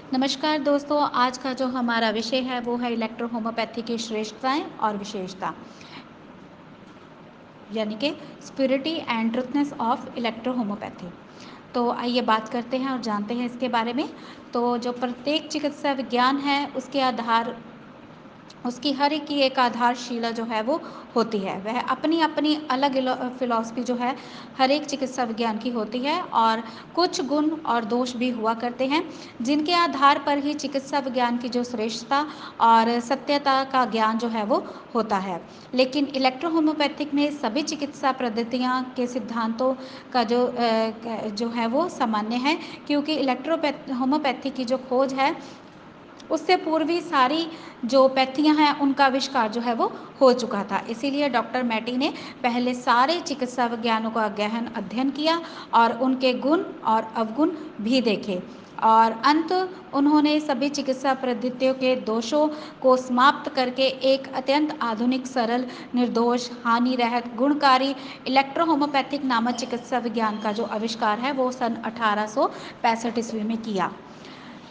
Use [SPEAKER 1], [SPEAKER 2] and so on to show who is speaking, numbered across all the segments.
[SPEAKER 1] नमस्कार दोस्तों, आज का जो हमारा विषय है वो है इलेक्ट्रो होम्योपैथी की श्रेष्ठताएं और विशेषता, यानी कि स्पिरिटी एंड ट्रुथनेस ऑफ इलेक्ट्रो होम्योपैथी। तो आइए बात करते हैं और जानते हैं इसके बारे में। तो जो प्रत्येक चिकित्सा विज्ञान है उसकी हर एक की एक आधारशिला जो है वो होती है। वह अपनी अपनी अलग फिलॉसफी जो है हर एक चिकित्सा विज्ञान की होती है, और कुछ गुण और दोष भी हुआ करते हैं जिनके आधार पर ही चिकित्सा विज्ञान की जो श्रेष्ठता और सत्यता का ज्ञान जो है वो होता है। लेकिन इलेक्ट्रो होम्योपैथिक में सभी चिकित्सा पद्धतियाँ के सिद्धांतों का जो है वो सामान्य है, क्योंकि इलेक्ट्रो होम्योपैथी की जो खोज है उससे पूर्वी सारी जो पैथियाँ हैं उनका आविष्कार जो है वो हो चुका था। इसीलिए डॉक्टर मैटी ने पहले सारे चिकित्सा विज्ञानों का गहन अध्ययन किया और उनके गुण और अवगुण भी देखे, और अंत उन्होंने सभी चिकित्सा पद्धतियों के दोषों को समाप्त करके एक अत्यंत आधुनिक, सरल, निर्दोष, हानि रहित, गुणकारी इलेक्ट्रो होम्योपैथिक नामक चिकित्सा विज्ञान का जो आविष्कार है वो सन 1865 ईस्वी में किया।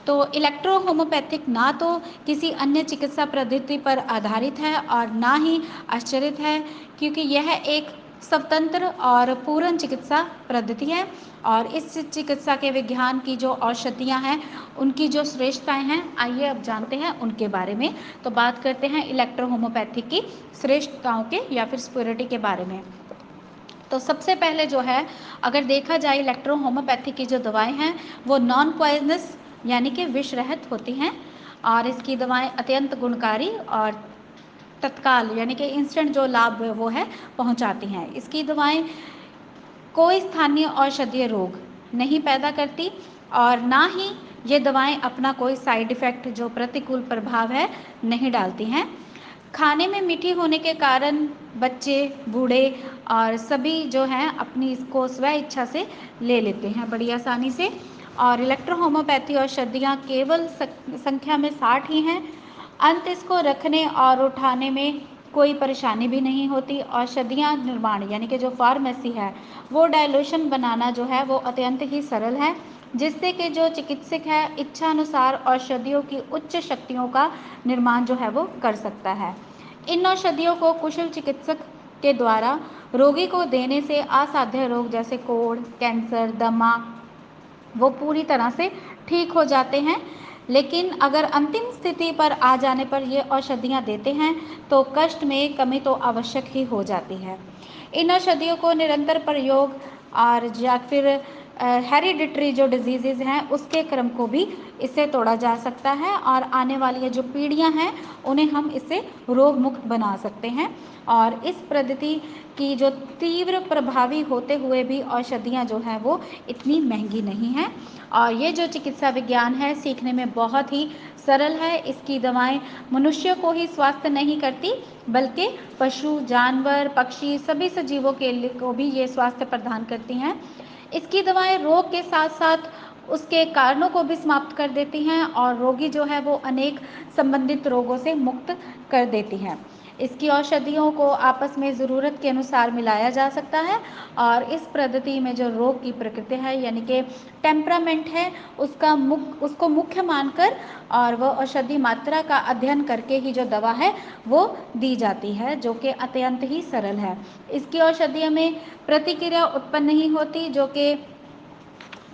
[SPEAKER 1] तो इलेक्ट्रो होम्योपैथिक ना तो किसी अन्य चिकित्सा पद्धति पर आधारित है और ना ही आश्चर्यित है, क्योंकि यह एक स्वतंत्र और पूर्ण चिकित्सा पद्धति है। और इस चिकित्सा के विज्ञान की जो औषधियाँ हैं उनकी जो श्रेष्ठताएं हैं, आइए अब जानते हैं उनके बारे में। तो बात करते हैं इलेक्ट्रो होम्योपैथी की श्रेष्ठताओं के या फिर स्पिरिटी के बारे में। तो सबसे पहले जो है, अगर देखा जाए इलेक्ट्रो होम्योपैथी की जो दवाएं हैं वो नॉन पॉइजनस यानी कि विष रहित होती हैं, और इसकी दवाएं अत्यंत गुणकारी और तत्काल यानी कि इंस्टेंट जो लाभ वो है पहुंचाती हैं। इसकी दवाएं कोई स्थानीय औषधीय रोग नहीं पैदा करती, और ना ही ये दवाएं अपना कोई साइड इफ़ेक्ट जो प्रतिकूल प्रभाव है नहीं डालती हैं। खाने में मीठी होने के कारण बच्चे, बूढ़े और सभी जो हैं अपनी इसको स्व इच्छा से ले लेते हैं बड़ी आसानी से। और इलेक्ट्रो होम्योपैथी औषधियाँ केवल संख्या में 60 ही हैं। अंत इसको रखने और उठाने में कोई परेशानी भी नहीं होती। औषधियाँ निर्माण यानी कि जो फार्मेसी है वो डायलूशन बनाना जो है वो अत्यंत ही सरल है, जिससे कि जो चिकित्सक है इच्छा अनुसार औषधियों की उच्च शक्तियों का निर्माण जो है वो कर सकता है। इन औषधियों को कुशल चिकित्सक के द्वारा रोगी को देने से असाध्य रोग जैसे कोढ़, कैंसर, दमा वो पूरी तरह से ठीक हो जाते हैं। लेकिन अगर अंतिम स्थिति पर आ जाने पर ये औषधियाँ देते हैं तो कष्ट में कमी तो आवश्यक ही हो जाती है। इन औषधियों को निरंतर प्रयोग और या फिर हेरिडिटरी जो डिजीज़ हैं उसके क्रम को भी इससे तोड़ा जा सकता है, और आने वाली जो पीढ़ियां हैं उन्हें हम इससे रोग मुक्त बना सकते हैं। और इस पद्धति की जो तीव्र प्रभावी होते हुए भी औषधियाँ जो हैं वो इतनी महंगी नहीं हैं, और ये जो चिकित्सा विज्ञान है सीखने में बहुत ही सरल है। इसकी दवाएं मनुष्य को ही स्वास्थ्य नहीं करती बल्कि पशु, जानवर, पक्षी सभी सजीवों के लिए को भी ये स्वास्थ्य प्रदान करती हैं। इसकी दवाएं रोग के साथ साथ उसके कारणों को भी समाप्त कर देती हैं, और रोगी जो है वो अनेक संबंधित रोगों से मुक्त कर देती हैं। इसकी औषधियों को आपस में ज़रूरत के अनुसार मिलाया जा सकता है, और इस पद्धति में जो रोग की प्रकृति है यानी कि टेम्परामेंट है उसको मुख्य मानकर और वह औषधि मात्रा का अध्ययन करके ही जो दवा है वो दी जाती है, जो कि अत्यंत ही सरल है। इसकी औषधियों में प्रतिक्रिया उत्पन्न नहीं होती, जो कि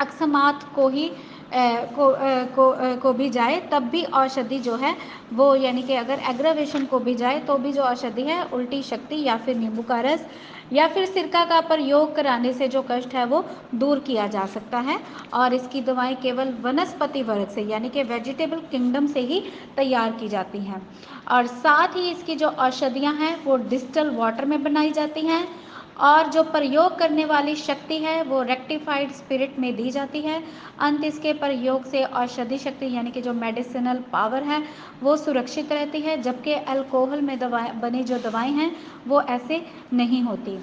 [SPEAKER 1] अकस्मात को ही को भी जाए तब भी औषधि जो है वो यानी कि अगर एग्रावेशन को भी जाए तो भी जो औषधि है उल्टी शक्ति या फिर नींबू का रस या फिर सिरका का प्रयोग कराने से जो कष्ट है वो दूर किया जा सकता है। और इसकी दवाएं केवल वनस्पति वर्ग से यानी कि वेजिटेबल किंगडम से ही तैयार की जाती हैं, और साथ ही इसकी जो औषधियाँ हैं वो डिस्टल वाटर में बनाई जाती हैं, और जो प्रयोग करने वाली शक्ति है वो रेक्टिफाइड स्पिरिट में दी जाती है। अंत इसके प्रयोग से औषधि शक्ति यानी कि जो मेडिसिनल पावर है वो सुरक्षित रहती है, जबकि अल्कोहल में दवाएं बनी जो दवाएं हैं वो ऐसे नहीं होती।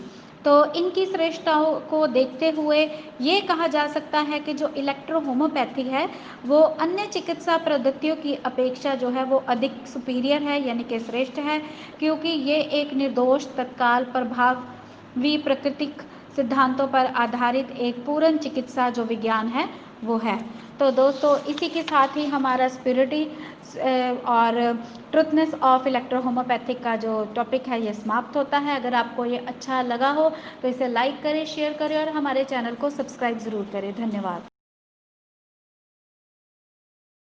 [SPEAKER 1] तो इनकी श्रेष्ठताओं को देखते हुए ये कहा जा सकता है कि जो इलेक्ट्रो होम्योपैथी है वो अन्य चिकित्सा पद्धतियों की अपेक्षा जो है वो अधिक सुपीरियर है यानी कि श्रेष्ठ है, क्योंकि ये एक निर्दोष, तत्काल, प्रभावी, प्राकृतिक सिद्धांतों पर आधारित एक पूर्ण चिकित्सा जो विज्ञान है वो है। तो दोस्तों इसी के साथ ही हमारा स्पिरिटी और ट्रुथनेस ऑफ इलेक्ट्रोहोमोपैथिक का जो टॉपिक है ये समाप्त होता है। अगर आपको ये अच्छा लगा हो तो इसे लाइक करें, शेयर करें और हमारे चैनल को सब्सक्राइब ज़रूर करें। धन्यवाद।